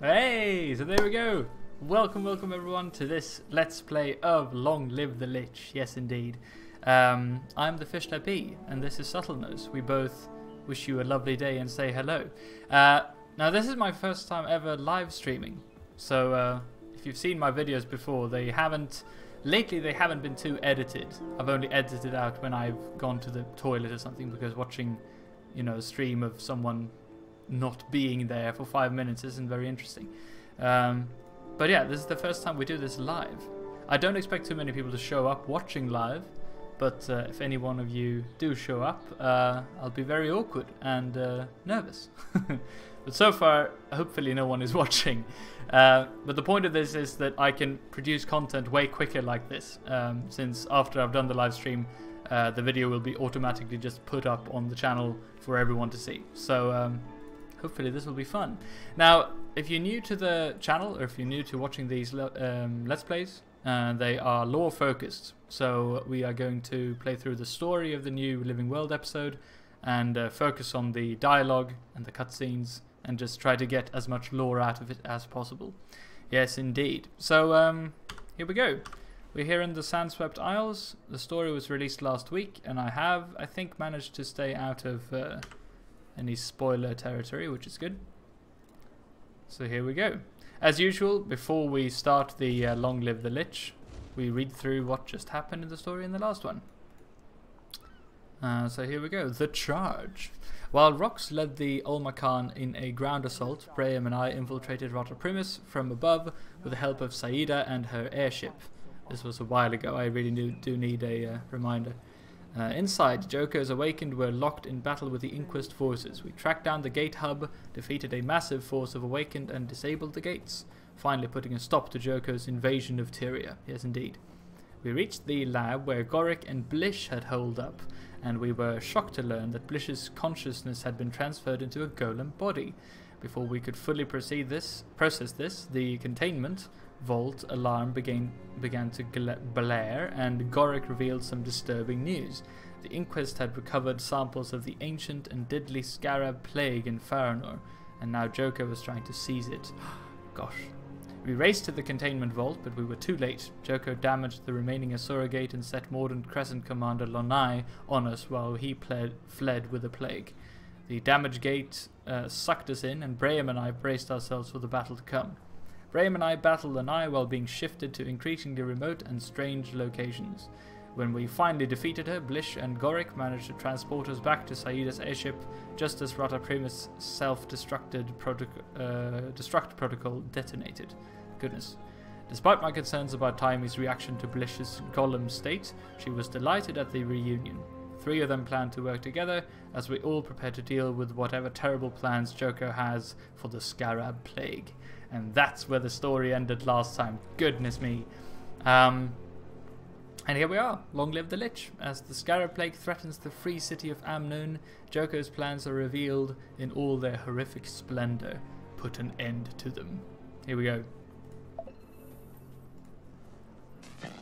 Hey, so there we go. Welcome everyone to this Let's Play of Long Live the Lich. Yes, indeed. I'm TheFishSlappee, and this is Subtlenose. We both wish you a lovely day and say hello. Now, this is my first time ever live streaming, so if you've seen my videos before, lately they haven't been too edited. I've only edited out when I've gone to the toilet or something, because watching, a stream of someone not being there for 5 minutes isn't very interesting. But yeah, this is the first time we do this live. I don't expect too many people to show up watching live, but if any one of you do show up, I'll be very awkward and nervous. But so far, hopefully no one is watching. But the point of this is that I can produce content way quicker like this, since after I've done the live stream, the video will be automatically just put up on the channel for everyone to see. So hopefully this will be fun. Now, if you're new to the channel, or if you're new to watching these Let's Plays, they are lore focused. So we are going to play through the story of the new Living World episode and focus on the dialogue and the cutscenes and just try to get as much lore out of it as possible. Yes, indeed. So here we go. We're here in the Sandswept Isles. The story was released last week, and I think, managed to stay out of any spoiler territory, which is good. So here we go. As usual, before we start the Long Live the Lich, we read through what just happened in the story in the last one. So here we go. The Charge. While Rox led the Olmacan in a ground assault, Brahim and I infiltrated Rotoprimus from above with the help of Saida and her airship. This was a while ago. I really do need a reminder. Inside, Joker's Awakened were locked in battle with the Inquest forces. We tracked down the gate hub, defeated a massive force of Awakened, and disabled the gates, finally putting a stop to Joker's invasion of Tyria. Yes, indeed. We reached the lab where Goric and Blish had holed up, and we were shocked to learn that Blish's consciousness had been transferred into a golem body. Before we could fully process this, the containment vault alarm began to blare, and Goric revealed some disturbing news. The Inquest had recovered samples of the ancient and deadly scarab plague in Faranor, and now Joker was trying to seize it. Gosh. We raced to the containment vault, but we were too late. Joker damaged the remaining Asura gate and set Mordant Crescent Commander Lonai on us while he fled with the plague. The damaged gate sucked us in, and Brahim and I braced ourselves for the battle to come. Brahim and I battled Lonai while being shifted to increasingly remote and strange locations. When we finally defeated her, Blish and Goric managed to transport us back to Saida's airship just as Rotoprimus' self-destruct protocol detonated. Goodness. Despite my concerns about Taimi's reaction to Blish's golem state, she was delighted at the reunion. 3 of them planned to work together as we all prepare to deal with whatever terrible plans Joker has for the Scarab Plague. And that's where the story ended last time. Goodness me. And here we are. Long live the Lich. As the Scarab Plague threatens the free city of Amnun, Joker's plans are revealed in all their horrific splendor. Put an end to them. Here we go.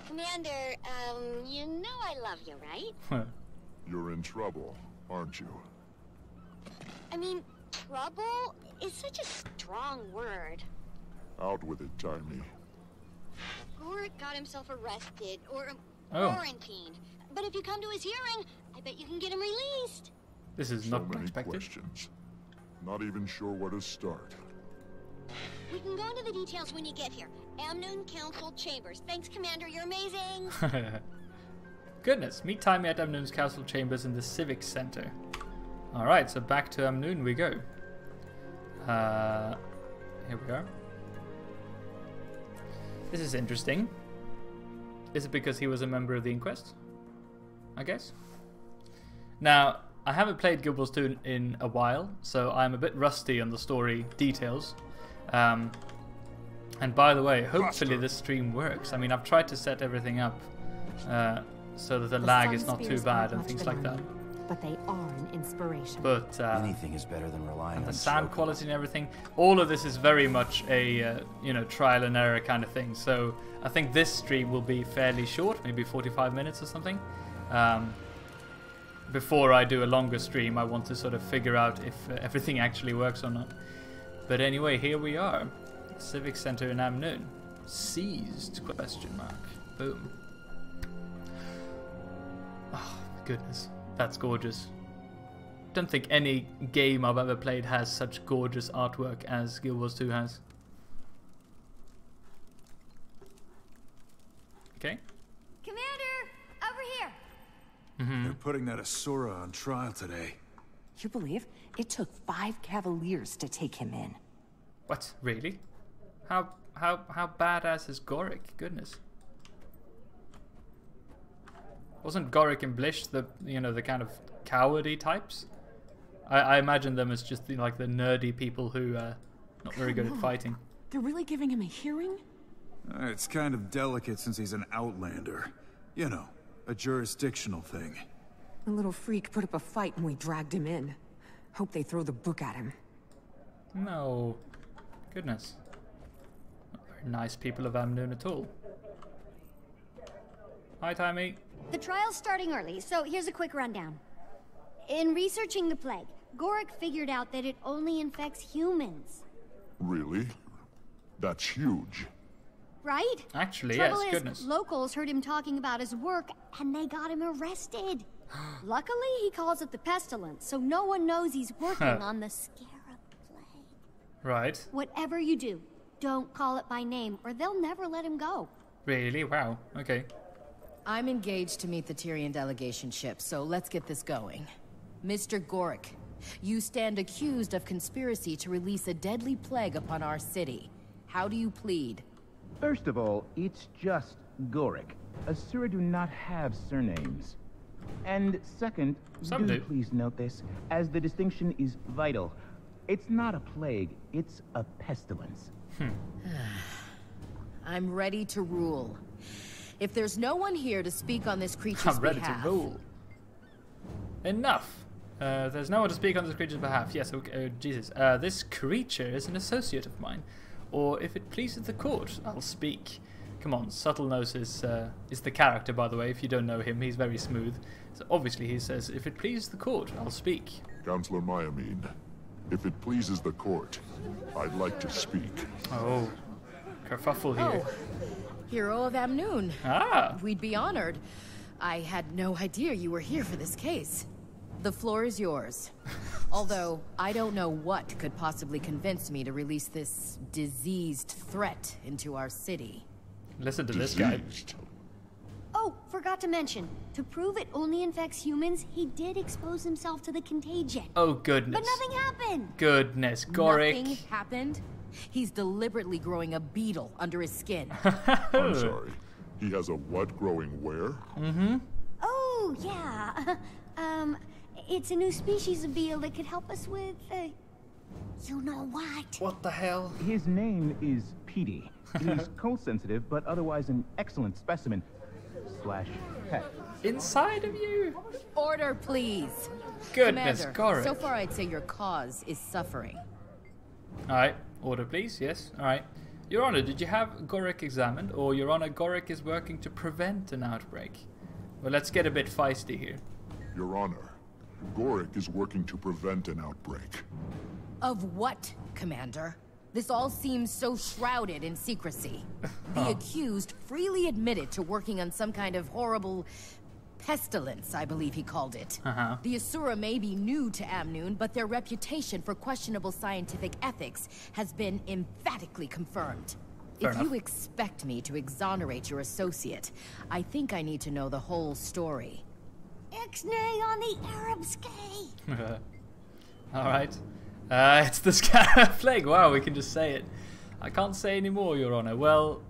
Commander, you know I love you, right? You're in trouble, aren't you? I mean, trouble is such a strong word. Out with it, Taimi. Goric got himself arrested, or quarantined. But if you come to his hearing, I bet you can get him released. This is So not many expected. questions. Not even sure where to start. We can go into the details when you get here. Amnun Council Chambers. Thanks, Commander. You're amazing. Goodness, meet Taimi at Amnun's Council Chambers in the Civic Center. Alright, so back to Amnun we go. Here we are. This is interesting. Is it because he was a member of the Inquest? I guess. Now, I haven't played Guild Wars 2 in a while, so I'm a bit rusty on the story details. And by the way, hopefully this stream works. I mean, I've tried to set everything up so that the lag is not too bad and things like that. But they are an inspiration. But anything is better than relying and on the sound Joker. quality and everything, all of this is very much a trial and error kind of thing. So I think this stream will be fairly short, maybe 45 minutes or something. Before I do a longer stream, I want to sort of figure out if everything actually works or not. But anyway, here we are. Civic Center in Amnoon. Seized? Question mark. Boom. Oh, goodness. That's gorgeous. Don't think any game I've ever played has such gorgeous artwork as Guild Wars 2 has. Okay. Commander, over here. They're putting that Asura on trial today. You believe it took 5 Cavaliers to take him in? What? Really? How badass is Goric? Goodness. Wasn't Goric and Blish the the kind of cowardly types? I imagine them as just like the nerdy people who not very good at fighting. They're really giving him a hearing? It's kind of delicate since he's an outlander. You know, a jurisdictional thing. The little freak put up a fight and we dragged him in. Hope they throw the book at him. No. Goodness. Not very nice people of Amnoon at all. Hi, Timmy. The trial's starting early, so here's a quick rundown. In researching the plague, Goric figured out that it only infects humans. Really? That's huge. Right? Actually, Trouble yes, is, goodness. locals heard him talking about his work, and they got him arrested. Luckily, he calls it the pestilence, so no one knows he's working on the scarab plague. Right. Whatever you do, don't call it by name, or they'll never let him go. Really? Wow. Okay. I'm engaged to meet the Tyrian delegation ship, so let's get this going. Mr. Goric, you stand accused of conspiracy to release a deadly plague upon our city. How do you plead? First of all, it's just Goric. Asura do not have surnames. And second, Some do. please note this, as the distinction is vital. It's not a plague, it's a pestilence. I'm ready to rule. If there's no one here to speak on this creature's I'm ready behalf... to rule. Enough. There's no one to speak on this creature's behalf. Yes, okay, Jesus. This creature is an associate of mine. Or if it pleases the court, I'll speak. Come on, Subtlenose is the character, by the way. If you don't know him, he's very smooth. So obviously he says, if it pleases the court, I'll speak. Counselor Myamine, if it pleases the court, I'd like to speak. Oh, kerfuffle here. Oh, hero of Amnoon. Ah. We'd be honored. I had no idea you were here for this case. The floor is yours. Although, I don't know what could possibly convince me to release this diseased threat into our city. Listen to this guy. Diseased. Oh, forgot to mention, to prove it only infects humans, he did expose himself to the contagion. Oh, goodness. But nothing happened. Goodness, Goric. Nothing happened? He's deliberately growing a beetle under his skin. I'm sorry. He has a what growing where? Oh, yeah. It's a new species of beetle that could help us with, you know what? What the hell? His name is Petey. He's cold-sensitive, but otherwise an excellent specimen. / pet. Inside of you? Order, please. Goodness, Commander, Goric. so far I'd say your cause is suffering. Alright, order please, yes. Alright. Your Honor, did you have Goric examined? Or Your Honor, Goric is working to prevent an outbreak? Well, let's get a bit feisty here. Your Honor, Goric is working to prevent an outbreak. Of what, Commander? This all seems so shrouded in secrecy. The accused freely admitted to working on some kind of horrible pestilence, I believe he called it. The Asura may be new to Amnoon, but their reputation for questionable scientific ethics has been emphatically confirmed. Fair If enough. you expect me to exonerate your associate, I think I need to know the whole story. Ixnay on the Arab sky. Alright. It's the Scarab Plague. Wow, we can just say it. I can't say any more, Your Honor. Well,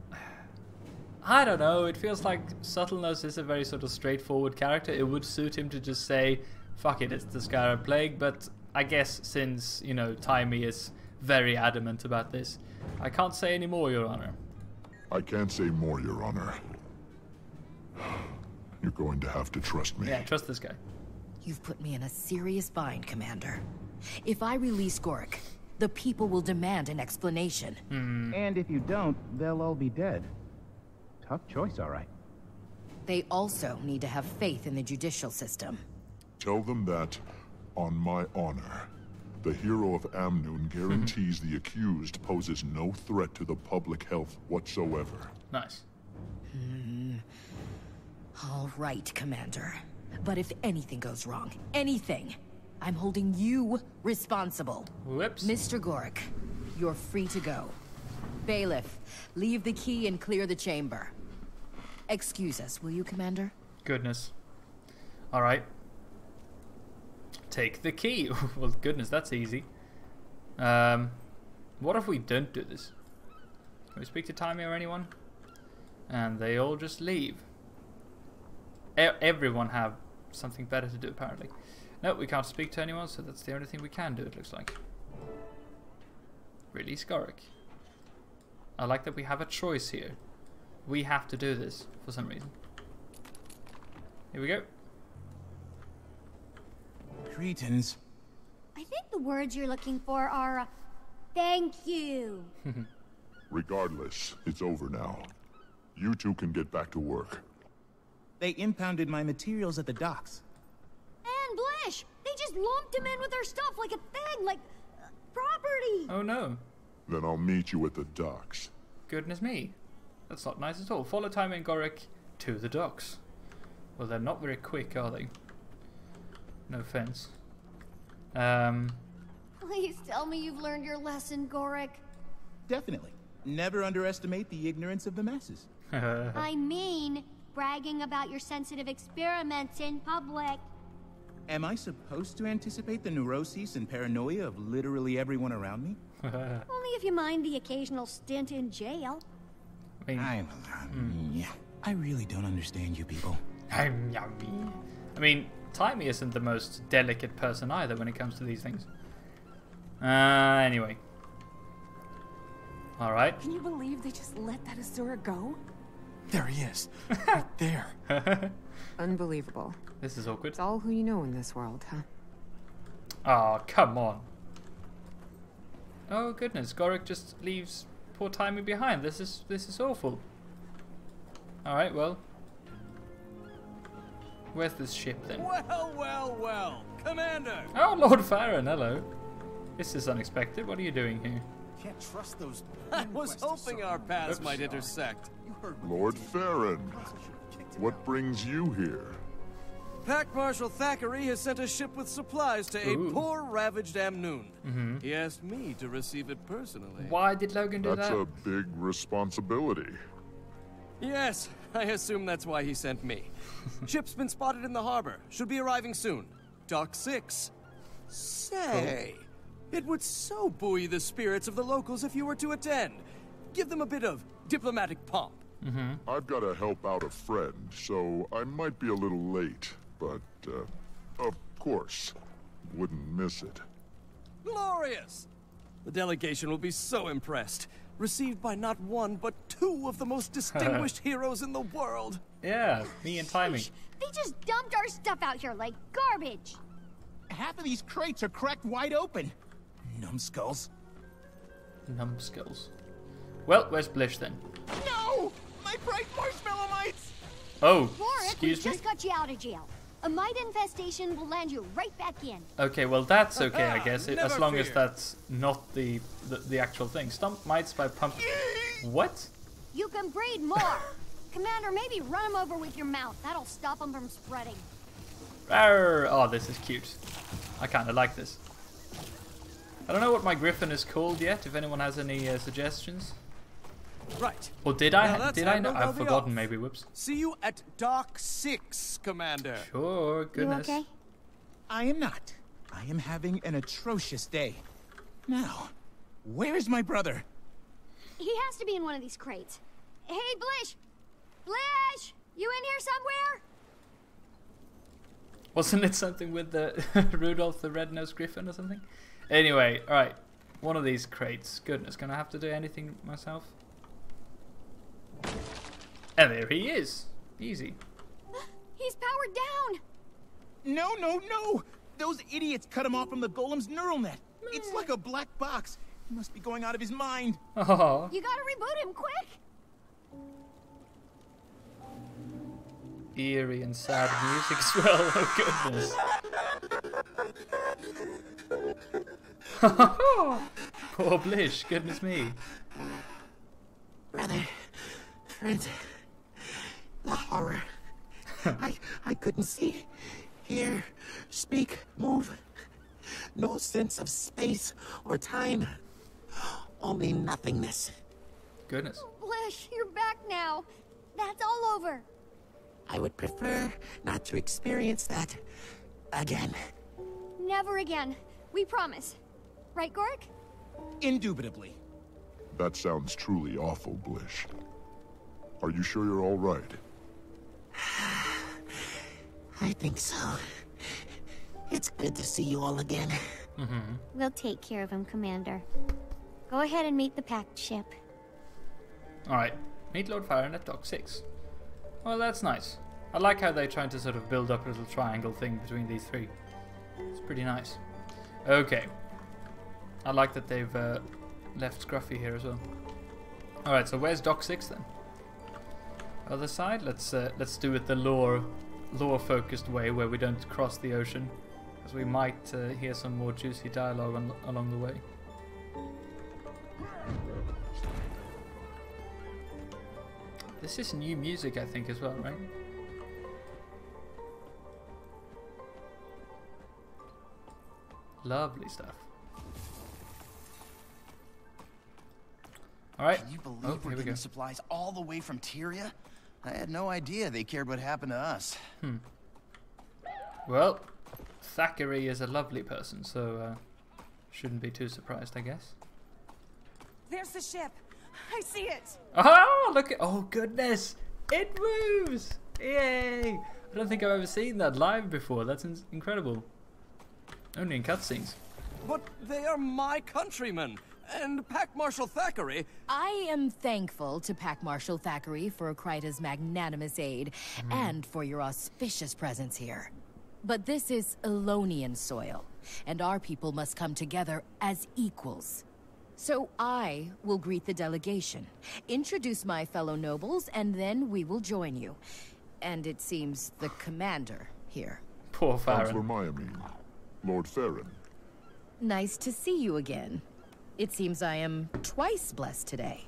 I don't know. It feels like Subtlenose is a very sort of straightforward character. It would suit him to just say, fuck it, it's the Scarab Plague. But I guess since, you know, Timey is very adamant about this, I can't say any more, Your Honor. I can't say more, Your Honor. You're going to have to trust me. Yeah, trust this guy. You've put me in a serious bind, Commander. If I release Goric, the people will demand an explanation. And if you don't, they'll all be dead. Tough choice, all right. They also need to have faith in the judicial system. Tell them that, on my honor. The hero of Amnoon guarantees the accused poses no threat to the public health whatsoever. Nice. All right, Commander. But if anything goes wrong, anything, I'm holding you responsible. Whoops. Mr. Gorik, you're free to go. Bailiff, leave the key and clear the chamber. Excuse us, will you, Commander? Goodness. Alright. Take the key. Well, goodness, that's easy. What if we don't do this? Can we speak to Timmy or anyone? And they all just leave. Everyone have something better to do, apparently. No, we can't speak to anyone, so that's the only thing we can do, it looks like. Release Gorik. I like that we have a choice here. We have to do this, for some reason. Here we go. Cretans. I think the words you're looking for are, thank you. Regardless, it's over now. You two can get back to work. They impounded my materials at the docks. And Blish, they just lumped him in with their stuff like a thing, like property. Oh no. Then I'll meet you at the docks. Goodness me. That's not nice at all. Follow Timmy and Gorik to the docks. Well, they're not very quick, are they? No offense. Please tell me you've learned your lesson, Gorik. Definitely. Never underestimate the ignorance of the masses. I mean, bragging about your sensitive experiments in public. Am I supposed to anticipate the neuroses and paranoia of literally everyone around me? Only if you mind the occasional stint in jail. I Yeah, I really don't understand you people. mean, Timmy isn't the most delicate person either when it comes to these things. Anyway. Alright. Can you believe they just let that Asura go? There he is. Right there. Unbelievable. This is awkward. It's all who you know in this world, huh? Oh, come on. Oh goodness, Gorik just leaves poor Timmy behind. This is awful. Alright, well. Where's this ship then? Well, Commander! Oh, Lord Farron, hello. This is unexpected. What are you doing here? Can't trust those. I was hoping our paths might intersect. Lord Farron, what brings you here? Pack Marshal Thackeray has sent a ship with supplies to aid poor, ravaged Amnoon. He asked me to receive it personally. Why did Logan do That's that? a big responsibility. Yes, I assume that's why he sent me. Ship's been spotted in the harbor. Should be arriving soon. Dock 6. Say, it would so buoy the spirits of the locals if you were to attend. Give them a bit of diplomatic pomp. I've got to help out a friend, so I might be a little late, but, of course, wouldn't miss it. Glorious! The delegation will be so impressed. Received by not one, but two of the most distinguished heroes in the world. Yeah, me and Timmy. Sheesh, they just dumped our stuff out here like garbage. Half of these crates are cracked wide open. Numbskulls. Numbskulls. Well, where's Blish then? No! My bright marshmallow mites! Oh, Warwick, we excuse me? just got you out of jail. A mite infestation will land you right back in. Okay, well that's okay, I guess, as Never long as fear. that's not the actual thing. Stump mites by pump. What? You can breed more. Commander, maybe run him over with your mouth. That'll stop him from spreading. Arr! Oh, this is cute. I kind of like this. I don't know what my griffin is called yet. If anyone has any suggestions. Right. Or did Now I? that's Did I? Admiral I've Belvioff. forgotten. Maybe. Whoops. See you at Dock 6, Commander. Sure. Goodness. You okay? I am not. I am having an atrocious day. Now, where's my brother? He has to be in one of these crates. Hey, Blish! Blish! You in here somewhere? Wasn't it something with the Rudolph the Red-Nosed Griffin or something? Anyway, alright. One of these crates. Goodness, gonna have to do anything myself? And there he is. Easy. He's powered down. No, no, no! Those idiots cut him off from the golem's neural net. It's like a black box. He must be going out of his mind. Oh. You gotta reboot him quick. Eerie and sad music as well. Oh goodness. Poor Blish, goodness me. Brother, friend, the horror. I couldn't see, hear, speak, move. No sense of space or time. Only nothingness. Goodness. Blish, you're back now. That's all over. I would prefer not to experience that again. Never again. We promise. Right, Gork? Indubitably. That sounds truly awful, Blish. Are you sure you're all right? I think so. It's good to see you all again. We'll take care of him, Commander. Go ahead and meet the packed ship. Alright, meet Lord Farron at Dock 6. Well, that's nice. I like how they're trying to sort of build up a little triangle thing between these three. It's pretty nice. Okay. I like that they've left Scruffy here as well. Alright, so where's Dock 6 then? Other side? Let's do it the lore-focused way where we don't cross the ocean. Because we might hear some more juicy dialogue along the way. This is new music, I think, as well, right? Lovely stuff. Alright. Can you believe we're getting supplies all the way from Tyria? I had no idea they cared what happened to us. Well, Thackeray is a lovely person, so shouldn't be too surprised, I guess. There's the ship. I see it. Oh, look at... Oh, goodness. It moves. Yay. I don't think I've ever seen that live before. That's incredible. Only in cutscenes. But they are my countrymen. And Pack Marshal Thackeray... I am thankful to Pack Marshal Thackeray for Kryta's magnanimous aid and for your auspicious presence here. But this is Elonian soil, and our people must come together as equals. So I will greet the delegation, introduce my fellow nobles, and then we will join you. And it seems the commander here. Poor Farron. Counselor Mayamine, Lord Farron. Nice to see you again. It seems I am twice blessed today.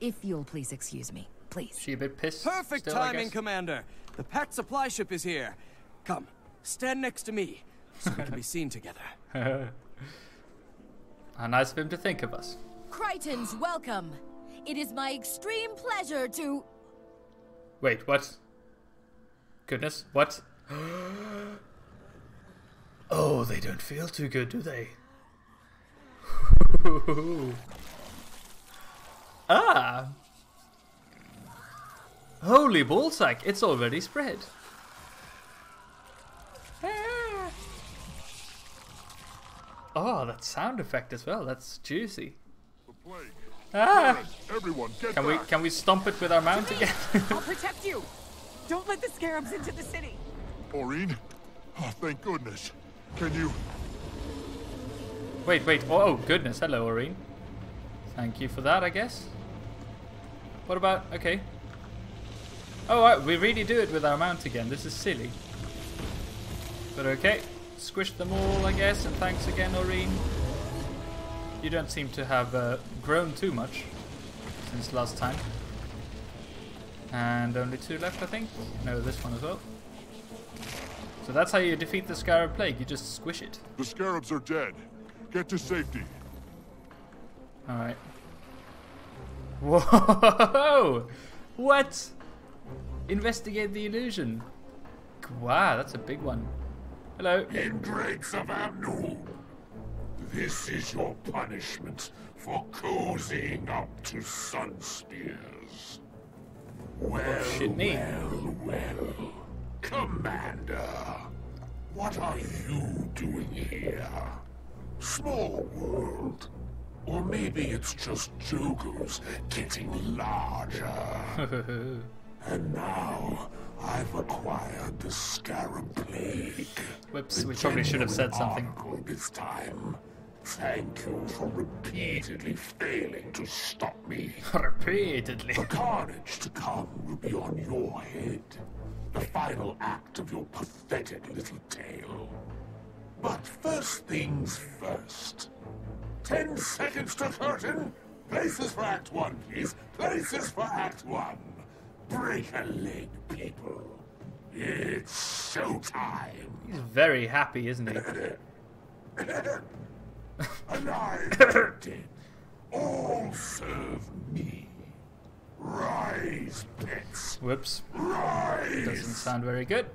If you'll please excuse me, please. She a bit pissed? Perfect still, timing, Commander. The packed supply ship is here. Come, stand next to me, so we can be seen together. How nice of him to think of us. Krytans, welcome. It is my extreme pleasure to... Wait, what? Goodness, what? Oh, they don't feel too good, do they? Ah! Holy ballsack, it's already spread. Ah. Oh, that sound effect as well, that's juicy. The plague. Ah! Everyone, get back. Can we stomp it with our mount again? I'll protect you. Don't let the scarabs into the city. Aurine? Oh, thank goodness. Can you... Wait. Oh, goodness. Hello, Aurine. Thank you for that, I guess. What about... Okay. Oh, we really do it with our mount again. This is silly. But okay. Squish them all, I guess. And thanks again, Aurine. You don't seem to have grown too much since last time. And only 2 left, I think. No, this one as well. So that's how you defeat the Scarab Plague. You just squish it. The scarabs are dead. Get to safety. Alright. Whoa! What? Investigate the illusion. Wow, that's a big one. Hello. Ingrates of Amnu. This is your punishment for cozying up to sun spears. Well, Shit me. well. Commander, what are you doing here? Small world. Or maybe it's just Jogo's getting larger. And now I've acquired the Scarab Plague. Whoops, we probably should have said something. Oracle this time. Thank you for repeatedly failing to stop me. Repeatedly. The carnage to come will be on your head. The final act of your pathetic little tale. But first things first. 10 seconds to curtain. Places for Act 1, please. Places for Act 1. Break a leg, people. It's showtime. He's very happy, isn't he? Alive or dead, all serve me. Rise, pets. Whoops. Rise. Doesn't sound very good.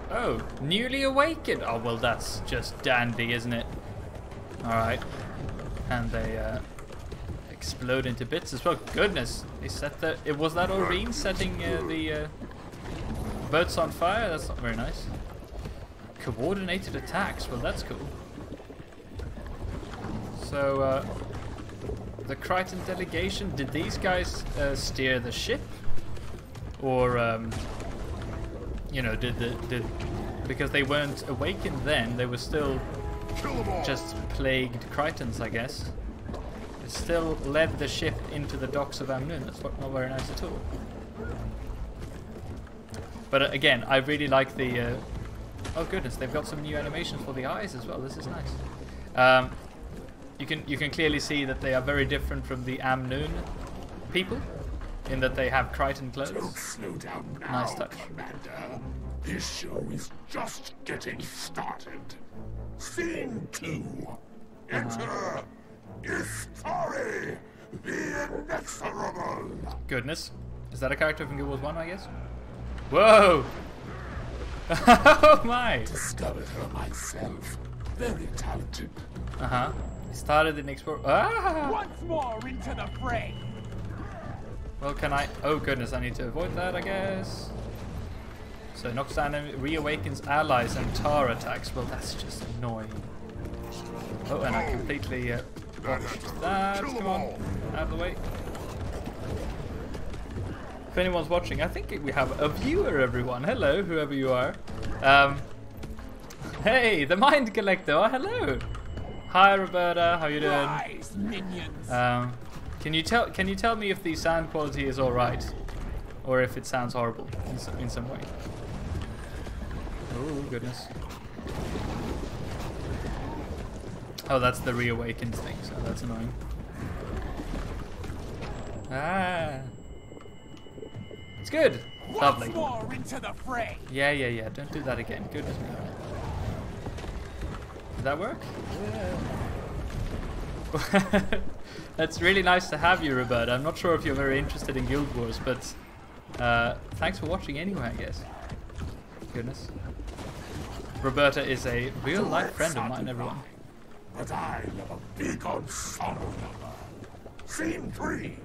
Oh, newly awakened. Oh, well, that's just dandy, isn't it? Alright. And they explode into bits as well. Goodness. They set the... Was that Aurene setting the boats on fire? That's not very nice. Coordinated attacks. Well, that's cool. So, the Crichton delegation, did these guys steer the ship? Or, you know, because they weren't awakened then, they were still just plagued Crichtons, I guess. They still led the ship into the docks of Amnun. That's not very nice at all. But again, I really like the... oh goodness, they've got some new animations for the eyes as well. This is nice. You can clearly see that they are very different from the Amnun people, in that they have Crichton clothes. Don't slow down now, Nice touch. Commander. This show is just getting started. Scene 2. Enter Istari, the Inexorable. Goodness. Is that a character from Guild Wars 1, I guess? Whoa! Oh my! Discovered her myself. Very talented. Uh-huh. Started in explore. Ah! Once more into the fray. Well, can I? Oh goodness, I need to avoid that, I guess. So knocks down and reawakens allies and tar attacks. Well, that's just annoying. Oh, and I completely botched that. Come on, out of the way. If anyone's watching, I think we have a viewer, everyone. Hello, whoever you are. Hey, the Mind Collector. Oh, hello. Hi, Roberta. How you doing? Rise, minions. Can you tell me if the sound quality is all right, or if it sounds horrible in some way? Oh goodness. Oh, that's the reawakens thing. So that's annoying. Ah. It's good. Lovely. Once more into the fray. Yeah. Don't do that again. Goodness me. Did that work? Yeah. That's really nice to have you, Roberta. I'm not sure if you're very interested in Guild Wars, but thanks for watching anyway, I guess. Goodness. Roberta is a real-life friend of mine, everyone. But I love a big ensemble number. Scene 3.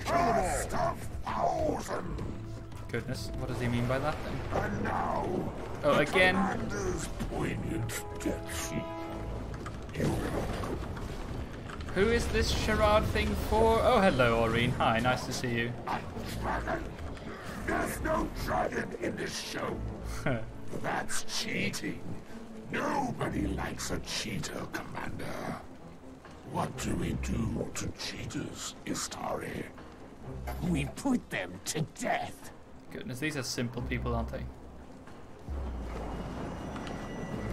Cast of Thousands. Goodness, what does he mean by that then? And now, oh, again. Commander's poignant death scene. Who is this charade thing for? Oh, hello, Aurene. Hi, nice to see you. A dragon? There's no dragon in this show. That's cheating. Nobody likes a cheater, Commander. What do we do to cheaters, Istari? We put them to death. Goodness, these are simple people, aren't they?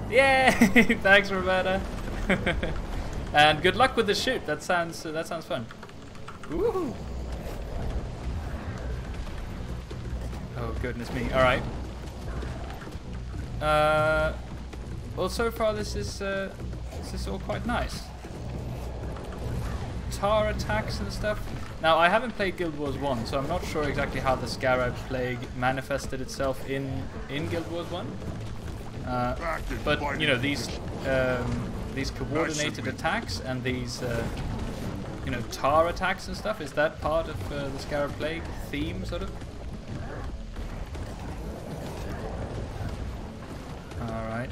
Yay! Thanks, Roberta. And good luck with the shoot. That sounds fun. Woohoo! Oh goodness me! All right. Well, so far this is all quite nice. Tar attacks and stuff. Now I haven't played Guild Wars 1, so I'm not sure exactly how the Scarab Plague manifested itself in Guild Wars 1. But you know, these coordinated attacks and these you know, tar attacks and stuff, is that part of the Scarab Plague theme, sort of? Alright.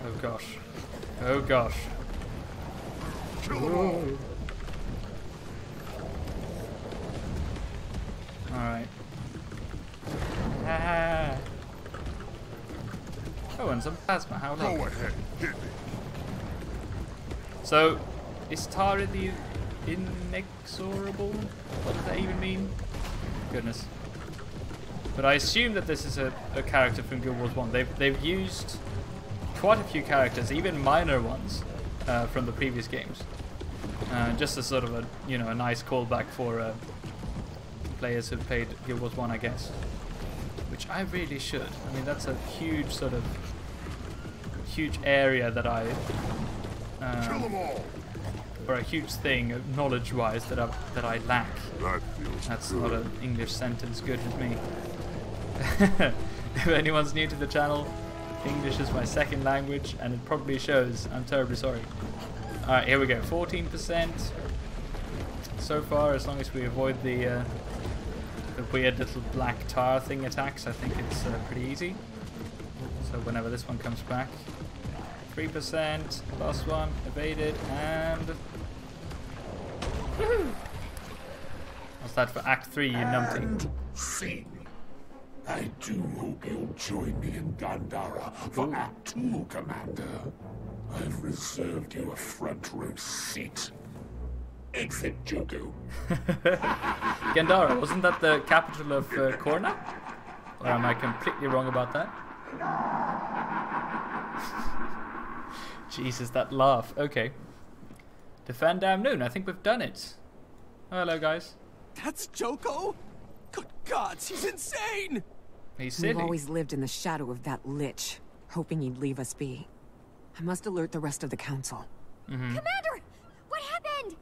Oh gosh. Oh gosh. Alright. Ah. Oh, and some plasma. How lovely. Go ahead, hit me. So, is Tara the inexorable? What does that even mean? Goodness. But I assume that this is a character from Guild Wars 1. They've used quite a few characters, even minor ones, from the previous games. Just as sort of a a nice callback for players who've played Guild Wars 1, I guess. Which I really should. I mean, that's a huge sort of huge area that I Kill them all. or a huge thing knowledge-wise that I lack. That feels That's good. not an English sentence good with me. If anyone's new to the channel, English is my second language, and it probably shows. I'm terribly sorry. Alright, here we go. 14% so far, as long as we avoid the weird little black tar thing attacks, I think it's pretty easy. So whenever this one comes back, 3%, last one, evaded, and... What's that for Act 3, you numpty? And scene. I do hope you'll join me in Gandhara for Act 2, Commander. I've reserved you a front row seat. Exit Joko. Gandhara, wasn't that the capital of Korna? Or am I completely wrong about that? Jesus, that laugh. Okay. Defend Damnoon. I think we've done it. Oh, hello, guys. That's Joko? Good gods, he's insane! He's silly. We've always lived in the shadow of that Lich, hoping he'd leave us be. I must alert the rest of the council. Commander! What happened?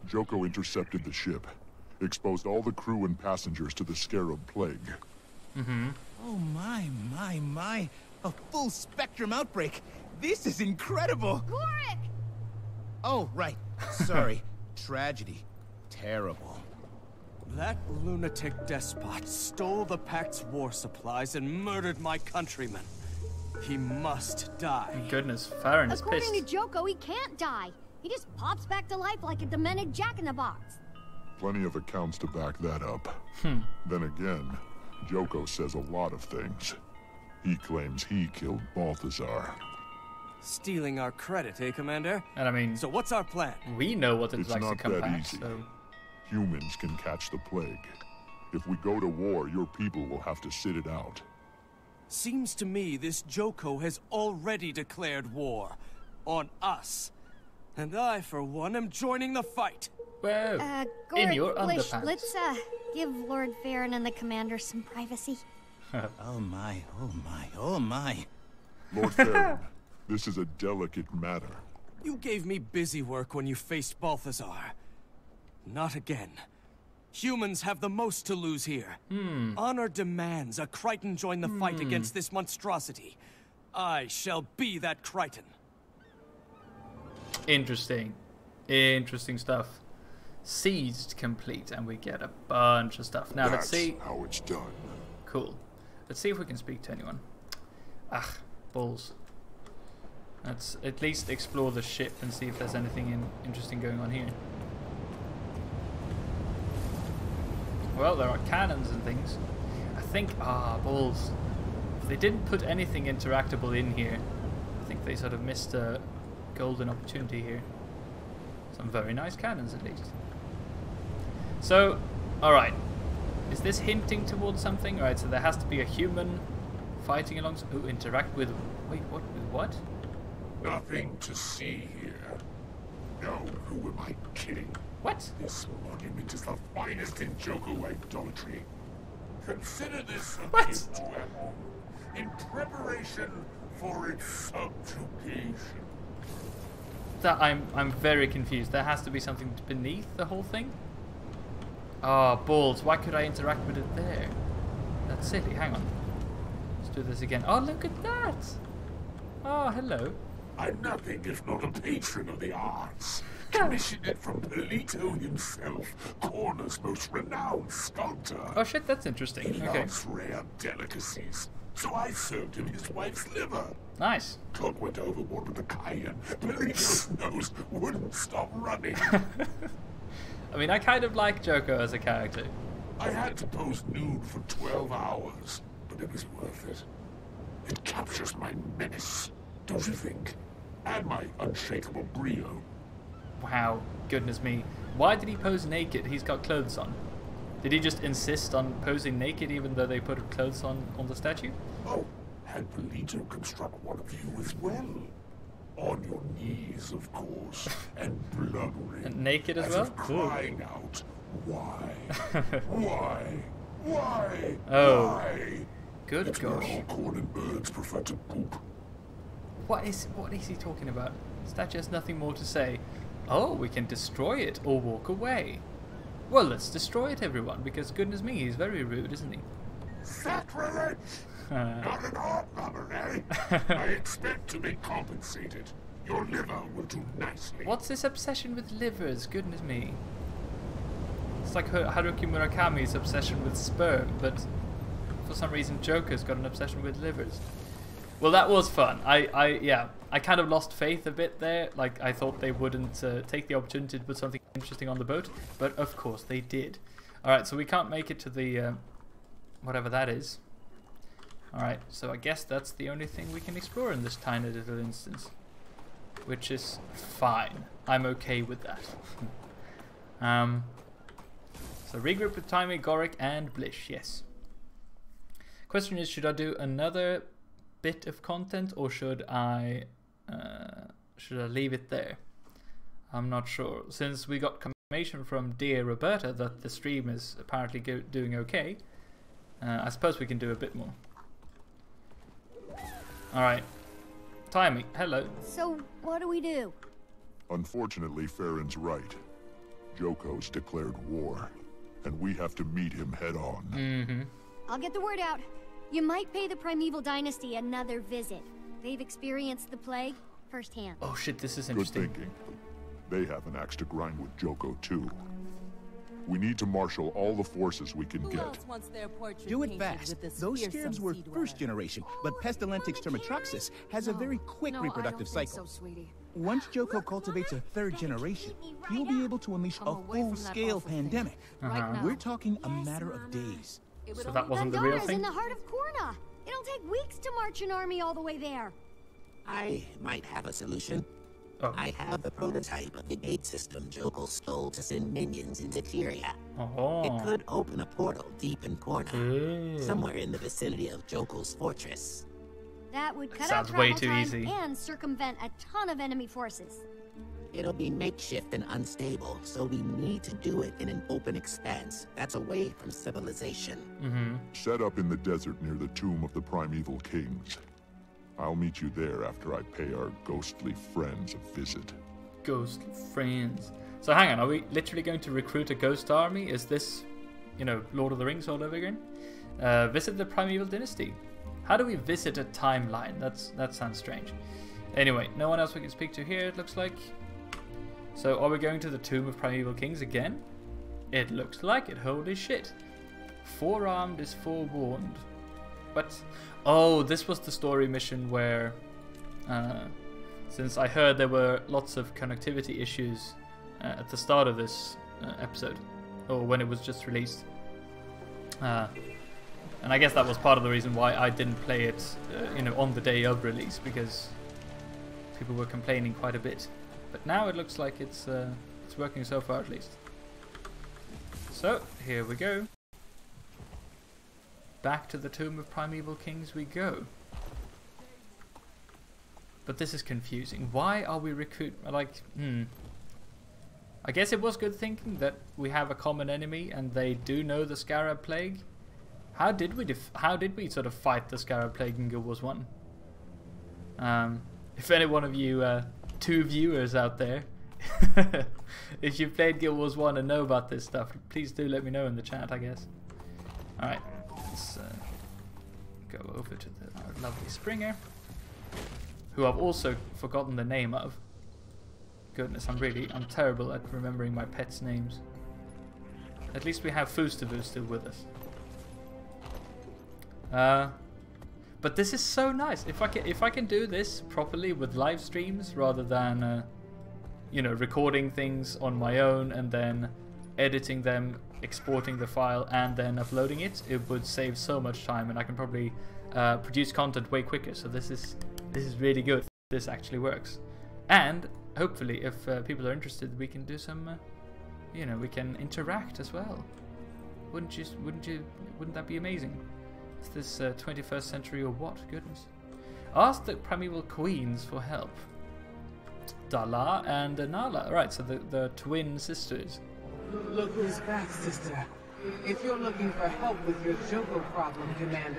Joko intercepted the ship, exposed all the crew and passengers to the Scarab Plague. Oh my. A full spectrum outbreak. This is incredible. Gorik! Oh, right. Sorry. Tragedy. Terrible. That lunatic despot stole the Pact's war supplies and murdered my countrymen. He must die. Goodness, Farron is According pissed. to Joko, he can't die. He just pops back to life like a demented jack-in-the-box. Plenty of accounts to back that up. Then again, Joko says a lot of things. He claims he killed Balthazar. Stealing our credit, eh, Commander? And I mean, So what's our plan? we know what it's like to not come that back, easy. so... Humans can catch the plague. If we go to war, your people will have to sit it out. Seems to me this Joko has already declared war. On us. And I, for one, am joining the fight. Whoa, in Gorik, your Lich, underpants. let's, give Lord Farron and the Commander some privacy. Oh my. Lord Farron, this is a delicate matter. You gave me busy work when you faced Balthazar. Not again. Humans have the most to lose here. Honor demands a Crichton join the fight against this monstrosity. I shall be that Crichton. Interesting. Interesting stuff. Seized complete, and we get a bunch of stuff. Now, let's see. How it's done. Cool. Let's see if we can speak to anyone. Ah, balls. Let's at least explore the ship and see if there's anything interesting going on here. Well, there are cannons and things. I think... balls. If they didn't put anything interactable in here, I think they sort of missed a golden opportunity here. Some very nice cannons, at least. So, alright. Is this hinting towards something? Alright, so there has to be a human fighting alongside... Oh, interact with... Wait, what? With what? Nothing to see here. No, who am I kidding? What? This monument is the finest in Joko idolatry. Consider this a What? gift to Amon in preparation for its subjugation. That I'm very confused. There has to be something beneath the whole thing? Oh, balls. Why could I interact with it there? That's silly. Hang on. Let's do this again. Oh, look at that. Oh, hello. I'm nothing if not a patron of the arts. Commissioned it from Polito himself, Corner's most renowned sculptor. Oh shit, that's interesting. He Okay. loves rare delicacies, so I served him his wife's liver. Nice. Cook went overboard with the cayenne. Polito's nose wouldn't stop running. I mean, I kind of like Joko as a character. I had to pose nude for 12 hours, but it was worth it. It captures my menace, don't you think? And my unshakable brio. Wow. Goodness me. Why did he pose naked? He's got clothes on. Did he just insist on posing naked even though they put clothes on the statue? Oh, had Polito construct one of you as well? On your knees, of course, and blubbering. And naked as as well? If crying out, why? Why? Why? Oh. Why? Good It's where gosh. all corn and birds prefer to poop. What is he talking about? Statue has nothing more to say. Oh, we can destroy it or walk away. Well, let's destroy it, everyone, because goodness me, he's very rude, isn't he? Sacrilege! Not an art lover, eh? I expect to be compensated. Your liver will do nicely. What's this obsession with livers? Goodness me. It's like Haruki Murakami's obsession with sperm, but for some reason Joker's got an obsession with livers. Well, that was fun. I kind of lost faith a bit there. Like, I thought they wouldn't take the opportunity to put something interesting on the boat, but of course they did. Alright, so we can't make it to the, whatever that is. Alright, so I guess that's the only thing we can explore in this tiny little instance. Which is fine. I'm okay with that. So regroup with Timmy, Goric, and Blish, yes. Question is, should I do another bit of content or should I leave it there? I'm not sure. Since we got confirmation from dear Roberta that the stream is apparently doing okay, I suppose we can do a bit more. Alright. Timmy, hello. So, what do we do? Unfortunately, Farron's right. Joko's declared war, and we have to meet him head on. Mm-hmm. I'll get the word out. You might pay the Primeval Dynasty another visit. They've experienced the plague firsthand. Oh shit, this is Good interesting. thinking. They have an axe to grind with Joko, too. We need to marshal all the forces we can get. Do it fast. Those scarabs were first generation, but Pestilentix termitroxis has a very quick reproductive cycle. Once Joko cultivates a third generation, he'll be able to unleash a full-scale pandemic. We're talking a matter of days. So that wasn't the real Gandhara's thing? in the heart of Korna. It'll take weeks to march an army all the way there. I might have a solution. Oh. I have the prototype of the gate system Joko stole to send minions into Tyria. Oh. It could open a portal deep in Korna, somewhere in the vicinity of Joko's fortress. That would cut Sounds out way travel too time easy. and circumvent a ton of enemy forces. It'll be makeshift and unstable, so we need to do it in an open expanse that's away from civilization. Mm-hmm. Set up in the desert near the tomb of the primeval kings. I'll meet you there after I pay our ghostly friends a visit. Ghostly friends. So hang on, are we literally going to recruit a ghost army? Is this, you know, Lord of the Rings all over again? Visit the Primeval Dynasty. How do we visit a timeline? That sounds strange. Anyway, no one else we can speak to here, it looks like. So are we going to the Tomb of Primeval Kings again? It looks like it, holy shit. Forearmed is forewarned. But, oh, this was the story mission where, since I heard there were lots of connectivity issues at the start of this episode, or when it was just released. And I guess that was part of the reason why I didn't play it, you know, on the day of release, because people were complaining quite a bit. But now it looks like it's working so far, at least. So here we go. Back to the Tomb of Primeval Kings we go. But this is confusing. Why are we I guess it was good thinking that we have a common enemy and they do know the Scarab Plague. How did we sort of fight the Scarab Plague in Guild Wars 1? If any one of you two viewers out there, if you've played Guild Wars 1 and know about this stuff, please do let me know in the chat, I guess. Alright, let's go over to our lovely Springer, who I've also forgotten the name of. Goodness, I'm terrible at remembering my pets' names. At least we have Foostavoo still with us. But this is so nice. If I can do this properly with live streams rather than you know, recording things on my own and then editing them, exporting the file and then uploading it, it would save so much time and I can probably produce content way quicker. So this is really good. This actually works. And hopefully if people are interested, we can do some you know, we can interact as well. Wouldn't that be amazing? Is this 21st century or what? Goodness. Ask the primeval queens for help. Dala and Nala. Right, so the twin sisters. Look who's back, sister. If you're looking for help with your Joko problem, Commander,